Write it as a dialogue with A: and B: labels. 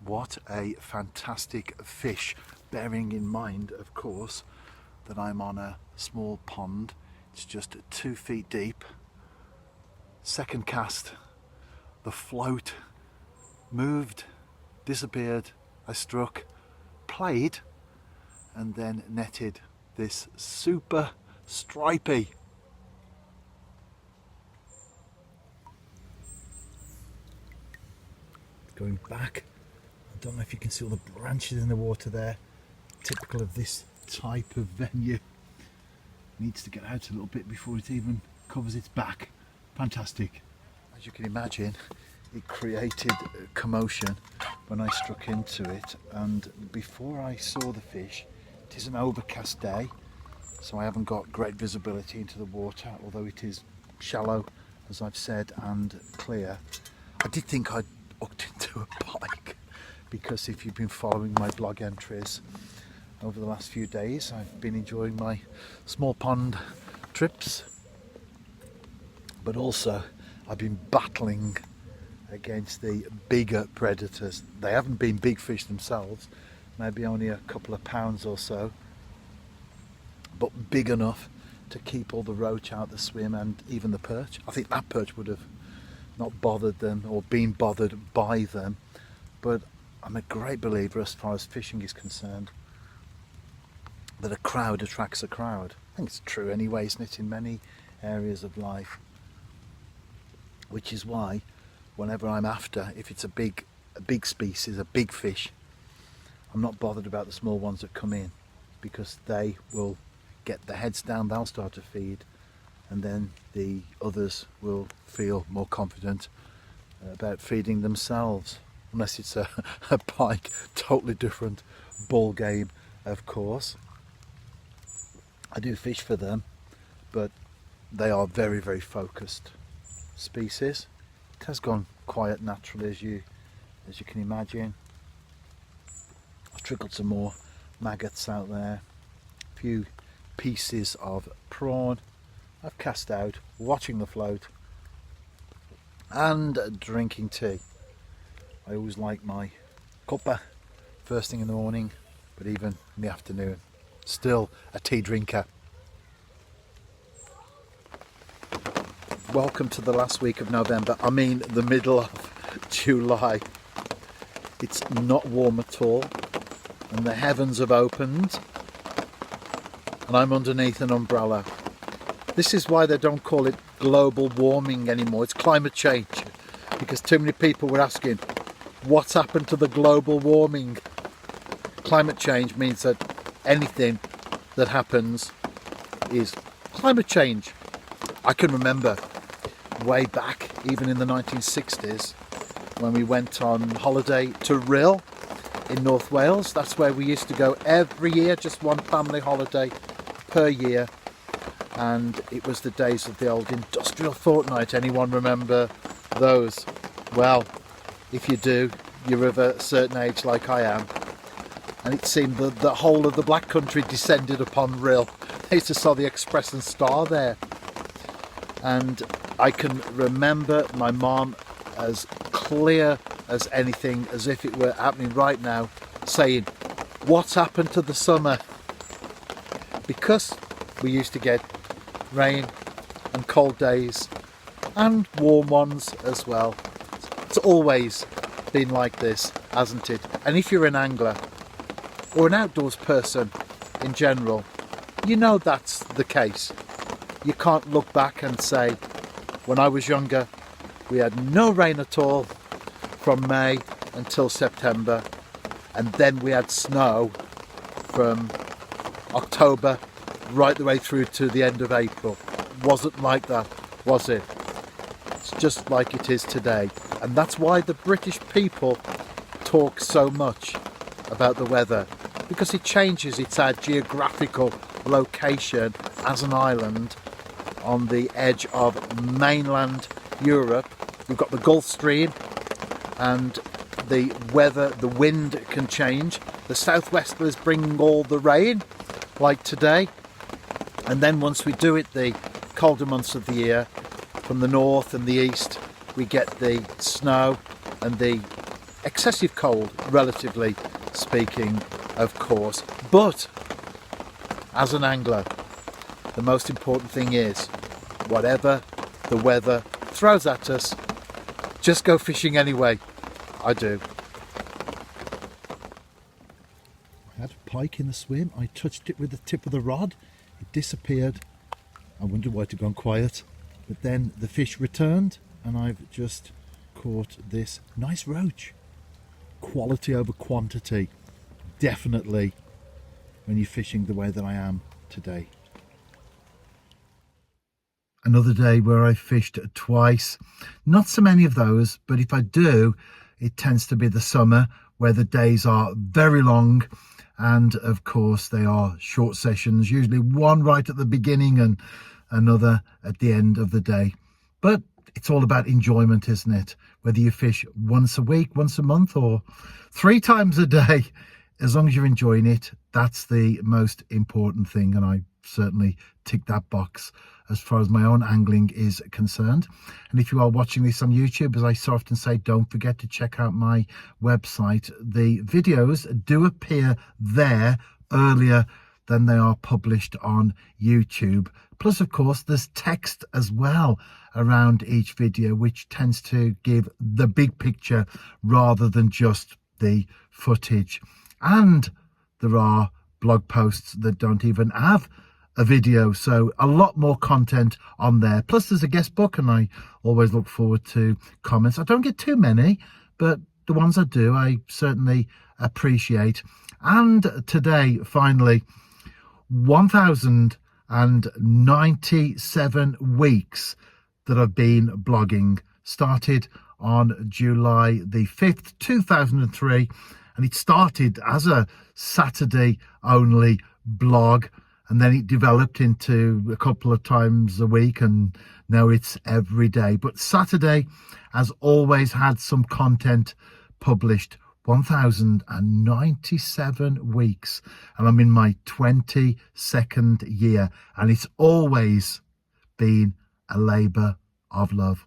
A: What a fantastic fish, bearing in mind, of course, that I'm on a small pond. It's just 2 feet deep. Second cast, the float moved, disappeared, I struck, played, and then netted this super stripey. Going back, I don't know if you can see all the branches in the water there, typical of this type of venue. Needs to get out a little bit before it even covers its back. Fantastic. As you can imagine, it created a commotion when I struck into it, and before I saw the fish, it is an overcast day, so I haven't got great visibility into the water, although it is shallow, as I've said, and clear. I did think I'd hooked into a pike, because if you've been following my blog entries over the last few days, I've been enjoying my small pond trips, but also I've been battling against the bigger predators. They haven't been big fish themselves, maybe only a couple of pounds or so, but big enough to keep all the roach out the swim and even the perch. I think that perch would have not bothered them or been bothered by them, but I'm a great believer, as far as fishing is concerned, that a crowd attracts a crowd. I think it's true anyway, isn't it, in many areas of life, which is why whenever I'm after, if it's a big species, a big fish, I'm not bothered about the small ones that come in, because they will get their heads down, they'll start to feed, and then the others will feel more confident about feeding themselves, unless it's a pike, totally different ball game, of course. I do fish for them, but they are very, very focused species. It has gone quiet naturally, as you can imagine. I've trickled some more maggots out there, a few pieces of prawn I've cast out, watching the float and drinking tea. I always like my cuppa first thing in the morning, but even in the afternoon, still a tea drinker. Welcome to the last week of November, I mean the middle of July. It's not warm at all, and the heavens have opened, and I'm underneath an umbrella. This is why they don't call it global warming anymore, it's climate change, because too many people were asking, what's happened to the global warming? Climate change means that anything that happens is climate change. I can remember way back, even in the 1960s, when we went on holiday to Rhyl in North Wales. That's where we used to go every year, just one family holiday per year, and it was the days of the old industrial fortnight. Anyone remember those? Well, if you do, you're of a certain age like I am, and it seemed that the whole of the Black Country descended upon Rhyl. They used to sell the Express and Star there, and I can remember my mum as clear as anything, as if it were happening right now, saying, what's happened to the summer? Because we used to get rain and cold days and warm ones as well. It's always been like this, hasn't it? And if you're an angler or an outdoors person in general, you know that's the case. You can't look back and say, when I was younger, we had no rain at all from May until September, and then we had snow from October right the way through to the end of April. Wasn't like that, was it? It's just like it is today, and that's why the British people talk so much about the weather, because it changes. It's our geographical location as an island on the edge of mainland Europe. We've got the Gulf Stream, and the weather, the wind can change. The southwesters bring all the rain, like today, and then once we do it, the colder months of the year, from the north and the east, we get the snow and the excessive cold, relatively speaking, of course. But as an angler, the most important thing is, whatever the weather throws at us, just go fishing anyway. I do. I had a pike in the swim. I touched it with the tip of the rod. It disappeared. I wondered why it had gone quiet. But then the fish returned and I've just caught this nice roach. Quality over quantity. Definitely when you're fishing the way that I am today. Another day where I fished twice. Not so many of those, but if I do, it tends to be the summer where the days are very long, and of course they are short sessions, usually one right at the beginning and another at the end of the day. But it's all about enjoyment, isn't it? Whether you fish once a week, once a month, or 3 times a day, as long as you're enjoying it, that's the most important thing, and I certainly tick that box as far as my own angling is concerned. And if you are watching this on YouTube, as I so often say, don't forget to check out my website. The videos do appear there earlier than they are published on YouTube. Plus, of course, there's text as well around each video, which tends to give the big picture rather than just the footage. And there are blog posts that don't even have a video, so a lot more content on there. Plus there's a guest book, and I always look forward to comments. I don't get too many, but the ones I do, I certainly appreciate. And today, finally, 1,097 weeks that I've been blogging. Started on July the 5th, 2003, and it started as a Saturday only blog, and then it developed into a couple of times a week, and now it's every day. But Saturday has always had some content published. 1,097 weeks, and I'm in my 22nd year, and it's always been a labour of love.